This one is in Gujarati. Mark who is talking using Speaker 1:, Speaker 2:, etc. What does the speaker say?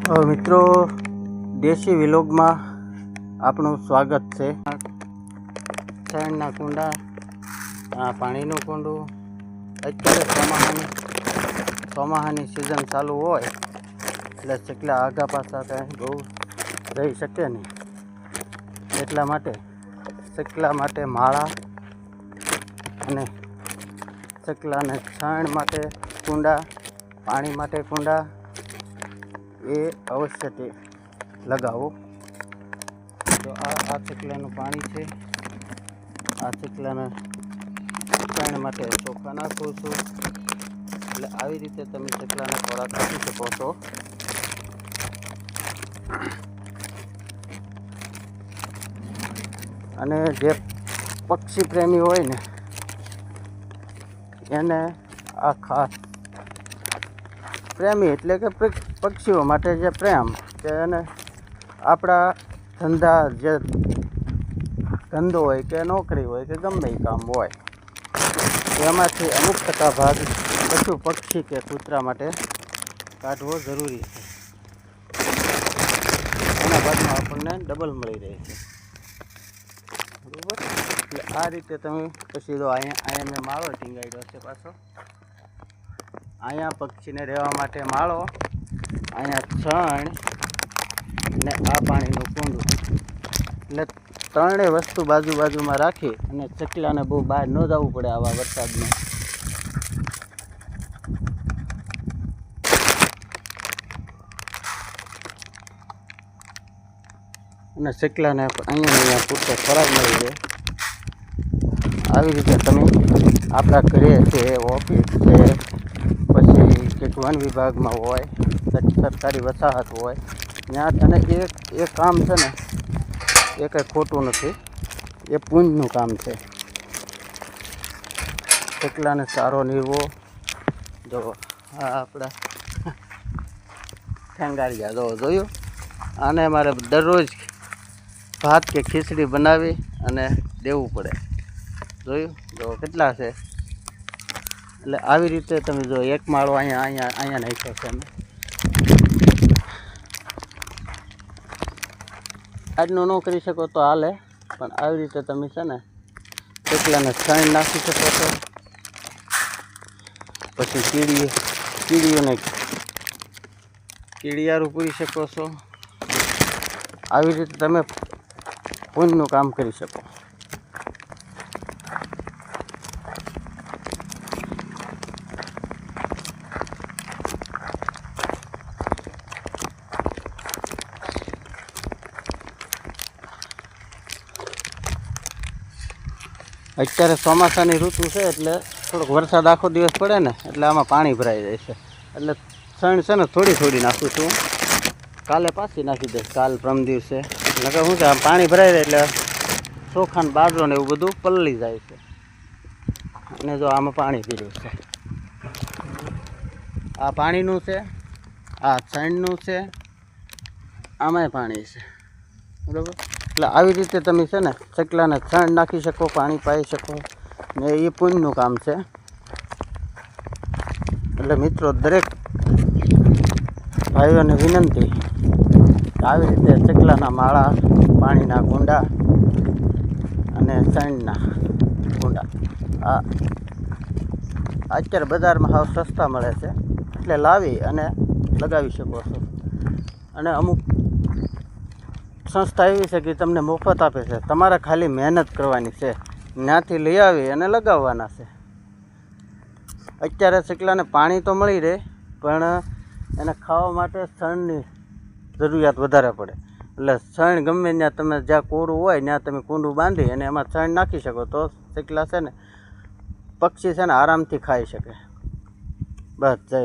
Speaker 1: મિત્રો, દેશી વિલોગમાં આપણું સ્વાગત છે. શેણના કુંડા, પાણીનું કુંડું. અત્યારે ચોમાસાની સિઝન ચાલુ હોય એટલે ચકલા આગા પાછા કાંઈ બહુ રહી શકે નહીં. એટલા માટે ચકલા માટે માળા અને ચકલાને છાણ માટે કુંડા, પાણી માટે કુંડા એ અવશ્ય તે લગાવો. તો આ ચકલાનું પાણી છે. આ ચકલાને છાણ માટે ચોખા નાખું છું. એટલે આવી રીતે તમે ચકલાને ખોરાક આપી શકો છો. અને જે પક્ષી પ્રેમી હોય ને એને આ ખાસ પ્રેમી એટલે કે પક્ષીઓ માટે જે પ્રેમ કે એને આપણા ધંધો હોય કે નોકરી હોય કે ગમે એ કામ હોય એમાંથી અમુક ટકા ભાગ પશુ પક્ષી કે કૂતરા માટે કાઢવો જરૂરી છે. એના ભાગમાં આપણને ડબલ મળી રહે છે. બરાબર? એટલે આ રીતે તમે પછી તો અહીંયા મેં માળો ટીંગાડ્યો છે પાછો. અહીંયા પક્ષીને રહેવા માટે માળો, અહીંયા છણ ને આ પાણીનું કુંડું. એટલે ત્રણેય વસ્તુ બાજુમાં રાખી અને ચકલાને બહુ બહાર ન જવું પડે આવા વરસાદમાં. અને ચકલાને અહીંયા પૂરતો ખોરાક મળી રહે. આવી રીતે તમે આપણા ઘરે છે, ઓફિસ છે, પછી કંઈક વન વિભાગમાં હોય, સરકારી વસાહત હોય ત્યાં તને એ કામ છે ને એ કંઈ ખોટું નથી. એ પુણ્યનું કામ છે. ચકલાને સારો નીરવો. જો આ આપણા ઠેંગારિયા જોયું. આને મારે દરરોજ ભાત કે ખીચડી બનાવી અને દેવું પડે. જોયું જો કેટલા છે. એટલે આવી રીતે તમે જો એક માળો અહીંયા નાખ્યો છે અમે. આજનું ન કરી શકો તો હાલે, પણ આવી રીતે તમે છે ને ચકલાને છાણ નાખી શકો છો. પછી કીડીઓને કીડિયારું પૂરી શકો છો. આવી રીતે તમે પુણ્યનું કામ કરી શકો. અત્યારે ચોમાસાની ઋતુ છે એટલે થોડોક વરસાદ આખો દિવસ પડે ને એટલે આમાં પાણી ભરાઈ જાય છે. એટલે છણ છે ને થોડી નાખું છું. કાલે પાછી નાખી દઈશ, કાલ પરમ દિવસે. નકર શું છે આમ પાણી ભરાઈ જાય એટલે ચોખાને બાજરો ને એવું બધું પલળી જાય છે. અને જો આમાં પાણી પીર્યું છે. આ પાણીનું છે, આ છણનું છે, આમાંય પાણી છે. બરાબર? એટલે આવી રીતે તમે છે ને ચકલાને છાણ નાખી શકો, પાણી પાઈ શકો ને એ પુણ્યનું કામ છે. એટલે મિત્રો, દરેક ભાઈઓને વિનંતી આવી રીતે ચકલાના માળા, પાણીના કુંડા અને છાણના કુંડા આ અત્યારે બજારમાં હાવ સસ્તા મળે છે. એટલે લાવી અને લગાવી શકો છો. અને અમુક સંસ્થા એવી છે કે તમને મફત આપે છે. તમારે ખાલી મહેનત કરવાની છે. ત્યાંથી લઈ આવી અને લગાવવાના છે. અત્યારે ચકલાને પાણી તો મળી રહે, પણ એને ખાવા માટે છણની જરૂરિયાત વધારે પડે. એટલે છણ ગમે ત્યાં તમે જ્યાં કોરું હોય ત્યાં તમે કુંડું બાંધી અને એમાં છણ નાખી શકો તો ચકલા છે ને પક્ષી છે ને આરામથી ખાઈ શકે. બસ જય